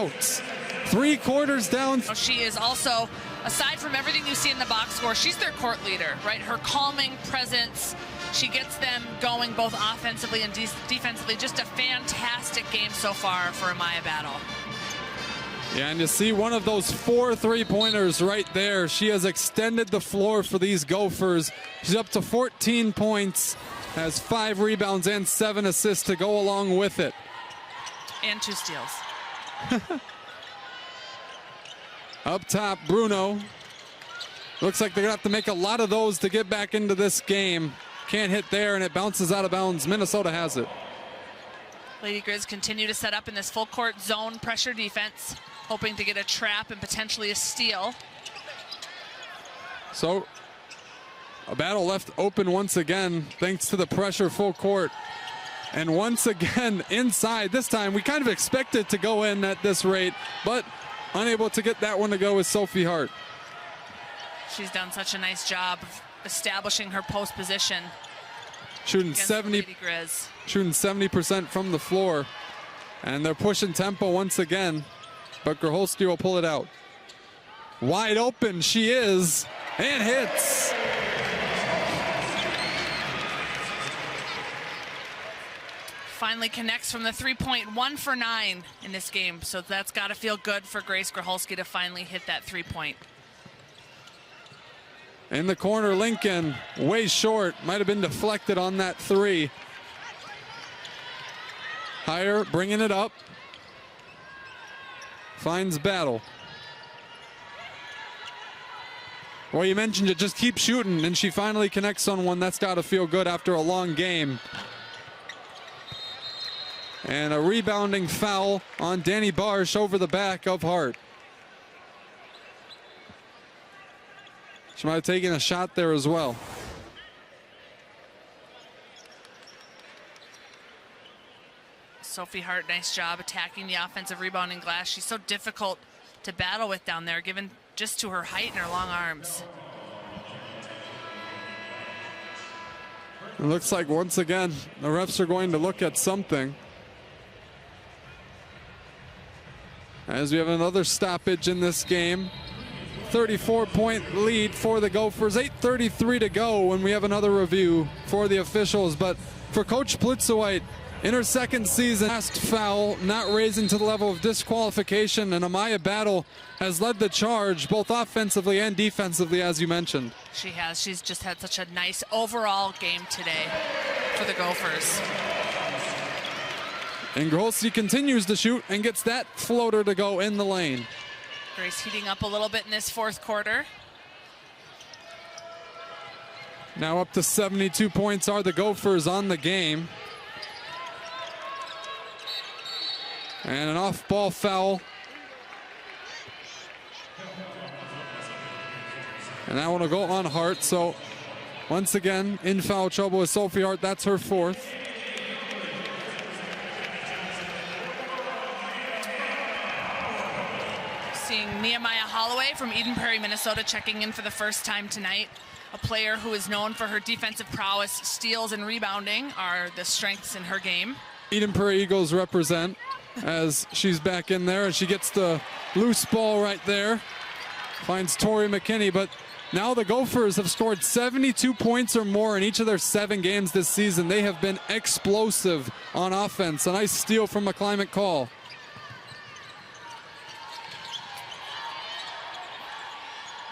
timeouts. 3 quarters down. She is also, aside from everything you see in the box score, she's their court leader, right? Her calming presence, she gets them going both offensively and defensively. Just a fantastic game so far for Amaya Battle. Yeah, and you see one of those 4 3-pointers right there. She has extended the floor for these Gophers. She's up to 14 points, has 5 rebounds and 7 assists to go along with it. And 2 steals. Up top, Bruno. Looks like they're going to have to make a lot of those to get back into this game. Can't hit there, and it bounces out of bounds. Minnesota has it. Lady Grizz continue to set up in this full court zone pressure defense, hoping to get a trap and potentially a steal. So a battle left open once again thanks to the pressure full court. And once again inside. This time we kind of expected to go in at this rate, but unable to get that one to go is Sophie Hart. She's done such a nice job of establishing her post position. Shooting 70% from the floor. And they're pushing tempo once again, but Grholski will pull it out. Wide open she is, and hits. Finally connects from the 3-point, 1 for 9 in this game. So that's got to feel good for Grace Grholski to finally hit that 3-point. In the corner, Lincoln, way short. Might have been deflected on that 3. Higher, bringing it up. Finds Battle. Well, you mentioned it, just keep shooting, and she finally connects on one. That's got to feel good after a long game. And a rebounding foul on Danny Barsh over the back of Hart. She might have taken a shot there as well. Sophie Hart, nice job attacking the offensive rebounding glass. She's so difficult to battle with down there, given just to her height and her long arms. It looks like once again the refs are going to look at something, as we have another stoppage in this game. 34-point lead for the Gophers. 8:33 to go when we have another review for the officials. But for Coach Plitzowite, in her second season, last foul not raising to the level of disqualification, and Amaya Battle has led the charge both offensively and defensively, as you mentioned. She has. She's just had such a nice overall game today for the Gophers. And Grholski continues to shoot and gets that floater to go in the lane. Grace heating up a little bit in this 4th quarter. Now up to 72 points are the Gophers on the game. And an off-ball foul. And that one will go on Hart. So once again, in foul trouble with Sophie Hart. That's her 4th. Seeing Nehemiah Holloway from Eden Prairie, Minnesota, checking in for the first time tonight. A player who is known for her defensive prowess. Steals and rebounding are the strengths in her game. Eden Prairie Eagles represent, as she's back in there, and she gets the loose ball right there. Finds Tori McKinney, but now the Gophers have scored 72 points or more in each of their 7 games this season. They have been explosive on offense. A nice steal from McClimate Call.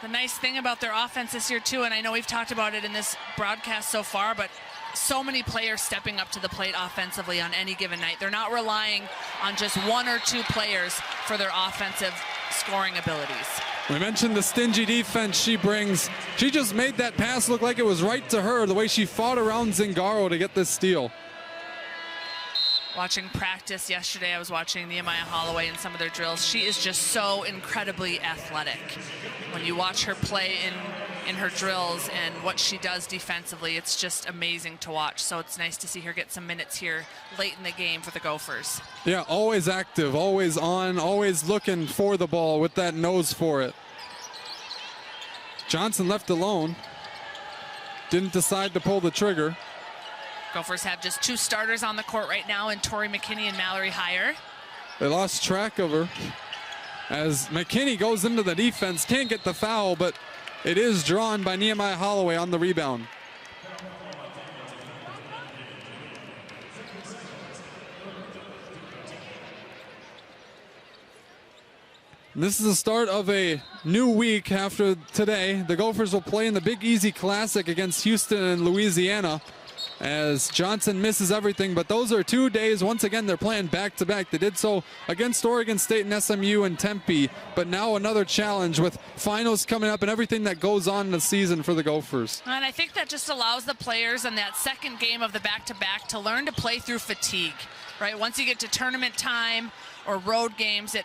The nice thing about their offense this year, too, and I know we've talked about it in this broadcast so far, but so many players stepping up to the plate offensively on any given night. They're not relying on just 1 or 2 players for their offensive scoring abilities. We mentioned the stingy defense she brings. She just made that pass look like it was right to her, the way she fought around Zingaro to get this steal. Watching practice yesterday, I was watching Nehemiah Holloway and some of their drills. She is just so incredibly athletic. When you watch her play in her drills and what she does defensively, it's just amazing to watch. So it's nice to see her get some minutes here late in the game for the Gophers. Yeah, always active, always on, always looking for the ball with that nose for it. Johnson left alone. Didn't decide to pull the trigger. Gophers have just 2 starters on the court right now in Tori McKinney and Mallory Heyer. They lost track of her as McKinney goes into the defense. Can't get the foul, but it is drawn by Nehemiah Holloway on the rebound. This is the start of a new week after today. The Gophers will play in the Big Easy Classic against Houston and Louisiana as Johnson misses everything. But those are 2 days. Once again, they're playing back-to-back. They did so against Oregon State and SMU and Tempe. But now another challenge with finals coming up and everything that goes on in the season for the Gophers. And I think that just allows the players in that second game of the back-to-back to learn to play through fatigue, right? Once you get to tournament time or road games, it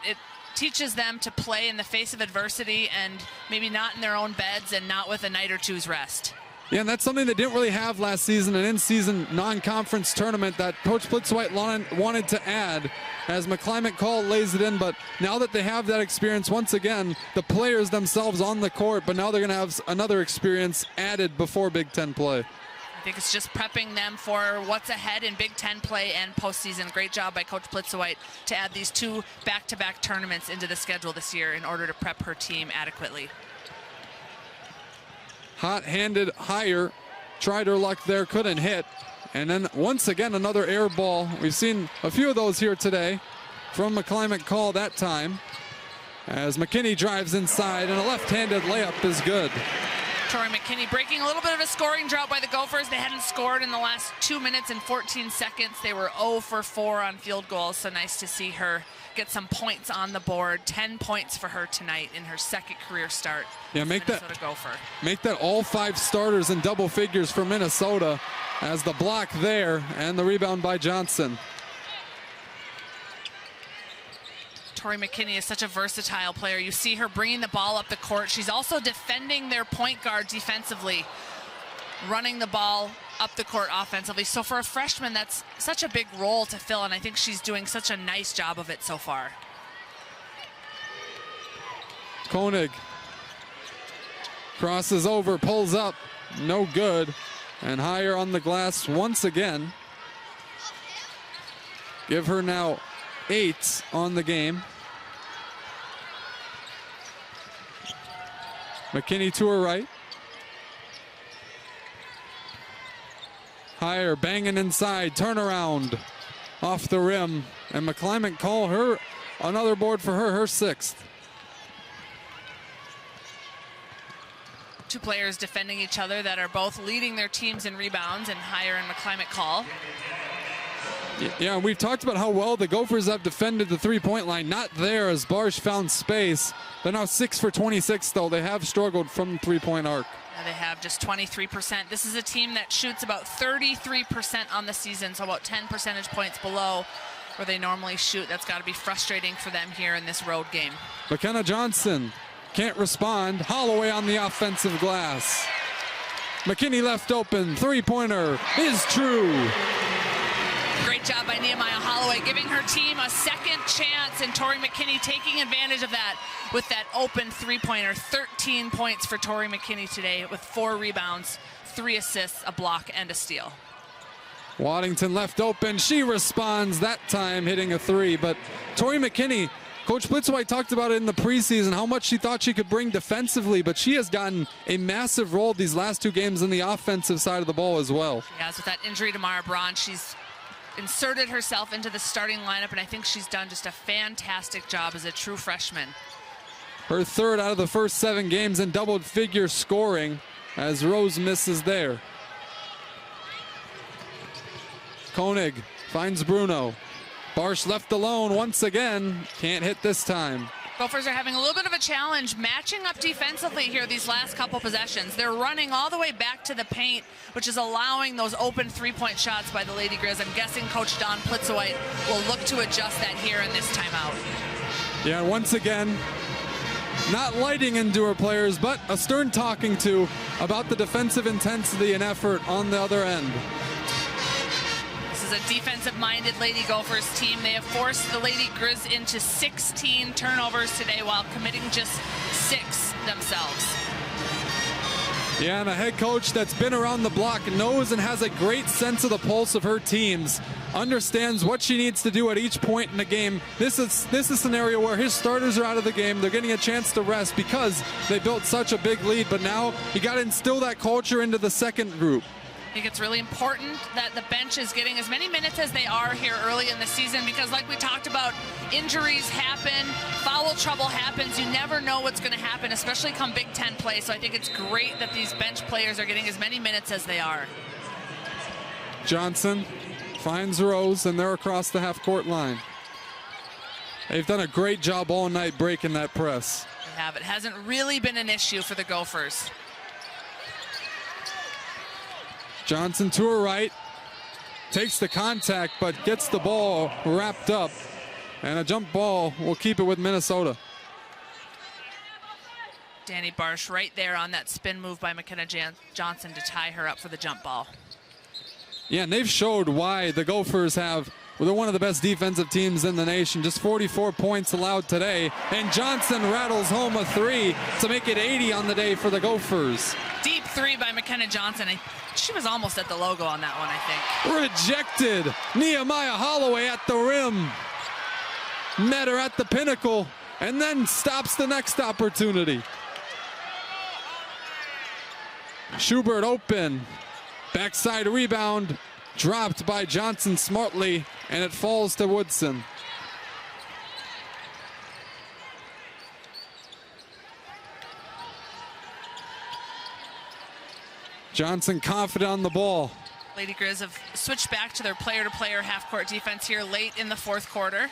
teaches them to play in the face of adversity and maybe not in their own beds and not with a night or two's rest. Yeah, and that's something they didn't really have last season, an in-season non-conference tournament that Coach Blitzwhite wanted to add as McClimate Call lays it in. But now that they have that experience, once again, the players themselves on the court, but now they're going to have another experience added before Big Ten play. I think it's just prepping them for what's ahead in Big Ten play and postseason. Great job by Coach Blitzwhite to add these 2 back-to-back tournaments into the schedule this year in order to prep her team adequately. Hot-handed higher, tried her luck there, couldn't hit. And then once again, another air ball. We've seen a few of those here today from McClimate Call that time as McKinney drives inside and a left-handed layup is good. Tori McKinney breaking a little bit of a scoring drought by the Gophers. They hadn't scored in the last 2 minutes and 14 seconds. They were 0 for 4 on field goals, so nice to see her get some points on the board. 10 points for her tonight in her second career start. Yeah, make that Gopher. Make that all 5 starters in double figures for Minnesota as the block there and the rebound by Johnson. Tori McKinney is such a versatile player. You see her bringing the ball up the court. She's also defending their point guard defensively, running the ball up the court offensively. So for a freshman, that's such a big role to fill, and I think she's doing such a nice job of it so far. Koenig crosses over, pulls up, no good, and higher on the glass once again. Give her now 8 on the game. McKinney to her right. Higher, banging inside, turnaround off the rim. And McClimate Call her another board for her 6th. 2 players defending each other that are both leading their teams in rebounds, and Higher and McClimate Call. Yeah, we've talked about how well the Gophers have defended the three-point line. Not there as Barsh found space. They're now 6 for 26, though. They have struggled from the three-point arc. They have just 23%. This is a team that shoots about 33% on the season, so about 10 percentage points below where they normally shoot. That's got to be frustrating for them here in this road game. McKenna Johnson can't respond. Holloway on the offensive glass. McKinney left open. Three-pointer is true. Great job by Nehemiah Holloway, giving her team a second chance, and Tori McKinney taking advantage of that with that open three-pointer. 13 points for Tori McKinney today with 4 rebounds, 3 assists, a block, and a steal. Waddington left open. She responds that time, hitting a 3. But Tori McKinney, Coach Blitzwhite talked about it in the preseason, how much she thought she could bring defensively, but she has gotten a massive role these last 2 games in the offensive side of the ball as well. She has. With that injury to Mara Braun, she's inserted herself into the starting lineup, and I think she's done just a fantastic job as a true freshman. Her 3rd out of the first 7 games in double-figure scoring as Rose misses there. Koenig finds Bruno. Barsh left alone once again. Can't hit this time. Gophers are having a little bit of a challenge matching up defensively here these last couple possessions. They're running all the way back to the paint, which is allowing those open three-point shots by the Lady Grizz. I'm guessing Coach Don Blitzwhite will look to adjust that here in this timeout. Yeah, once again, not lighting into her players, but a stern talking to about the defensive intensity and effort on the other end. This is a defensive-minded Lady Gophers team. They have forced the Lady Grizz into 16 turnovers today while committing just 6 themselves. Yeah, and a head coach that's been around the block knows and has a great sense of the pulse of her teams. understands what she needs to do at each point in the game. This is a scenario where his starters are out of the game. They're getting a chance to rest because they built such a big lead, but now you got to instill that culture into the second group. I think it's really important that the bench is getting as many minutes as they are here early in the season, because like we talked about, injuries happen, foul trouble happens. You never know what's going to happen, especially come Big Ten play. So I think it's great that these bench players are getting as many minutes as they are. Johnson finds Rose, and they're across the half-court line. They've done a great job all night breaking that press. They have. It hasn't really been an issue for the Gophers. Johnson to her right, takes the contact, but gets the ball wrapped up. And a jump ball will keep it with Minnesota. Danny Barsh right there on that spin move by McKenna Johnson to tie her up for the jump ball. Yeah, and they've showed why the Gophers they're one of the best defensive teams in the nation. Just 44 points allowed today. And Johnson rattles home a 3 to make it 80 on the day for the Gophers. Deep 3 by McKenna Johnson. She was almost at the logo on that one, I think. Rejected. Nehemiah Holloway at the rim. Met her at the pinnacle and then stops the next opportunity. Schubert open. Backside rebound. Dropped by Johnson smartly, and it falls to Woodson. Johnson confident on the ball. Lady Grizz have switched back to their player-to-player half-court defense here late in the fourth quarter.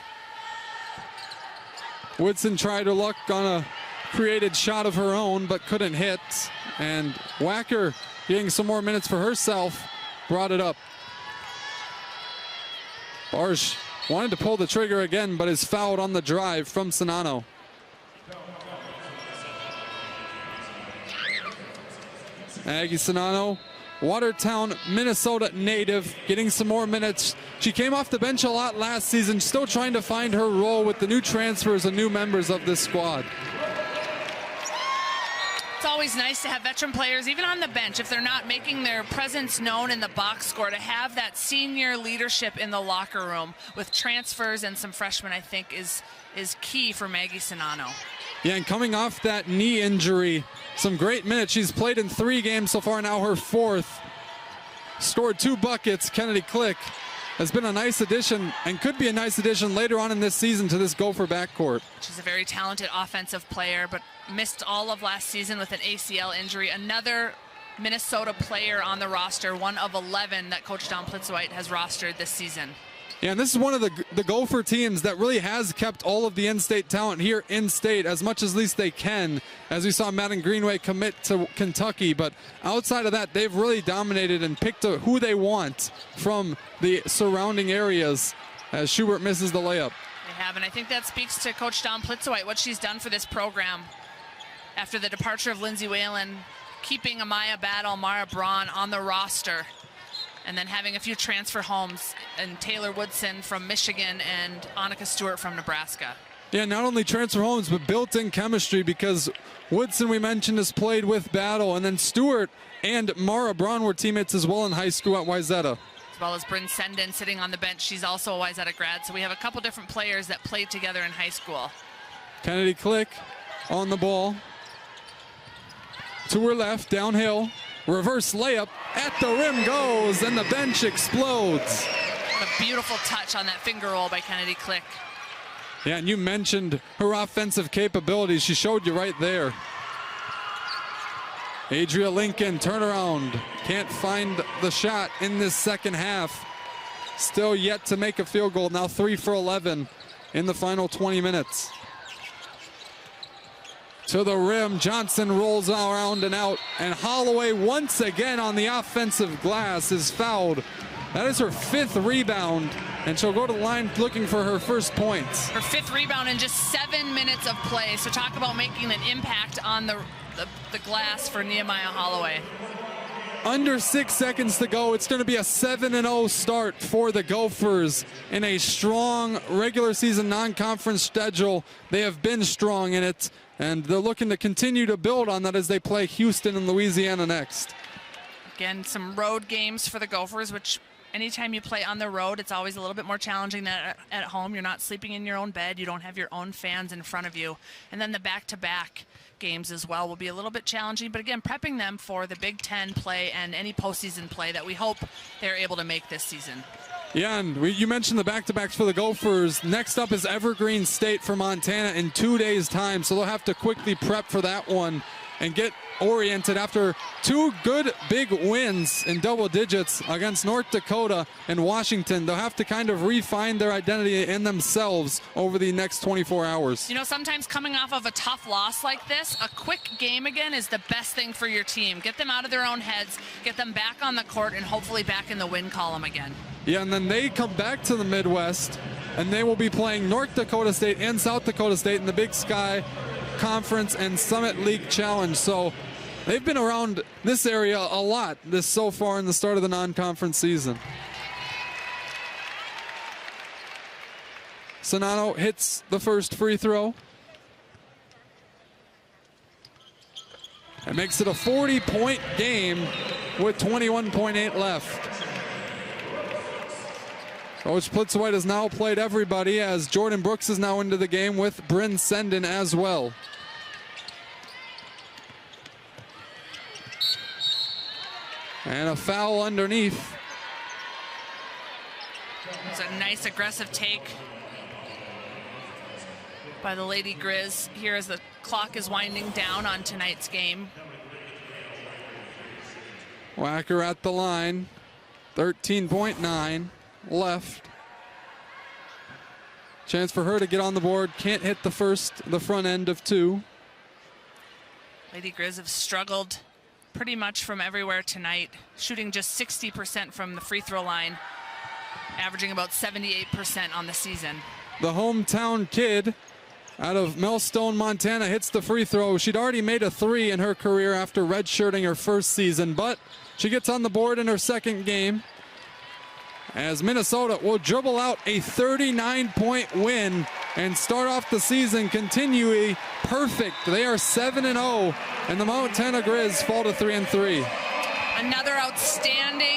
Woodson tried her luck on a created shot of her own, but couldn't hit. And Wacker, getting some more minutes for herself, brought it up. Barsh wanted to pull the trigger again, but is fouled on the drive from Sonano. Aggie Sonano, Watertown, Minnesota native, getting some more minutes. She came off the bench a lot last season, still trying to find her role with the new transfers and new members of this squad. It's always nice to have veteran players, even on the bench, if they're not making their presence known in the box score, to have that senior leadership in the locker room with transfers and some freshmen, I think is key for Maggie Sonano. Yeah, and coming off that knee injury, some great minutes. She's played in 3 games so far, now her 4th. Scored 2 buckets. Kennedy Click has been a nice addition and could be a nice addition later on in this season to this Gopher backcourt. She's a very talented offensive player, but missed all of last season with an ACL injury. Another Minnesota player on the roster, one of 11 that Coach Don Plitzweit has rostered this season. Yeah, and this is one of the Gopher teams that really has kept all of the in-state talent here in-state as much as least they can, as we saw Madden Greenway commit to Kentucky. But outside of that, they've really dominated and picked who they want from the surrounding areas as Schubert misses the layup. They have, and I think that speaks to Coach Don Plitzweit, what she's done for this program after the departure of Lindsay Whalen, keeping Amaya Battle, Mara Braun on the roster, and then having a few transfer homes, and Taylor Woodson from Michigan and Annika Stewart from Nebraska. Yeah, not only transfer homes, but built-in chemistry, because Woodson, we mentioned, has played with Battle, and then Stewart and Mara Braun were teammates as well in high school at Wayzata. As well as Bryn Senden sitting on the bench. She's also a Wayzata grad, so we have a couple different players that played together in high school. Kennedy Click on the ball. To her left, downhill. Reverse layup, at the rim goes, and the bench explodes. A beautiful touch on that finger roll by Kennedy Click. Yeah, and you mentioned her offensive capabilities. She showed you right there. Adria Lincoln, turnaround. Can't find the shot in this second half. Still yet to make a field goal. Now 3 for 11 in the final 20 minutes. To the rim, Johnson rolls around and out, and Holloway once again on the offensive glass is fouled. That is her 5th rebound, and she'll go to the line looking for her first points. Her 5th rebound in just 7 minutes of play, so talk about making an impact on the glass for Nehemiah Holloway. Under 6 seconds to go. It's going to be a 7-0 start for the Gophers in a strong regular season non-conference schedule. They have been strong in it, and they're looking to continue to build on that as they play Houston and Louisiana next. Again, some road games for the Gophers, which anytime you play on the road, it's always a little bit more challenging than at home. You're not sleeping in your own bed. You don't have your own fans in front of you. And then the back-to-back games as well will be a little bit challenging. But again, prepping them for the Big Ten play and any postseason play that we hope they're able to make this season. Yeah, and you mentioned the back-to-backs for the Gophers. Next up is Evergreen State for Montana in 2 days' time, so they'll have to quickly prep for that one and get oriented after 2 good big wins in double digits against North Dakota and Washington. They'll have to kind of refine their identity in themselves over the next 24 hours. You know, sometimes coming off of a tough loss like this, a quick game again is the best thing for your team. Get them out of their own heads, get them back on the court, and hopefully back in the win column again. Yeah, and then they come back to the Midwest, and they will be playing North Dakota State and South Dakota State in the Big Sky Conference and Summit League Challenge. So they've been around this area a lot so far in the start of the non-conference season. Sonano hits the first free throw. It makes it a 40-point game with 21.8 left. Coach Plitzwhite has now played everybody as Jordan Brooks is now into the game with Bryn Senden as well. And a foul underneath. It's a nice aggressive take by the Lady Grizz here as the clock is winding down on tonight's game. Wacker at the line, 13.9 left. Chance for her to get on the board. Can't hit the front end of 2. Lady Grizz have struggled pretty much from everywhere tonight, shooting just 60% from the free throw line, averaging about 78% on the season. The hometown kid out of Millstone, Montana hits the free throw. She'd already made a 3 in her career after redshirting her first season, but she gets on the board in her second game as Minnesota will dribble out a 39-point win and start off the season continually perfect. They are 7-0, and the Montana Grizz fall to 3-3. Another outstanding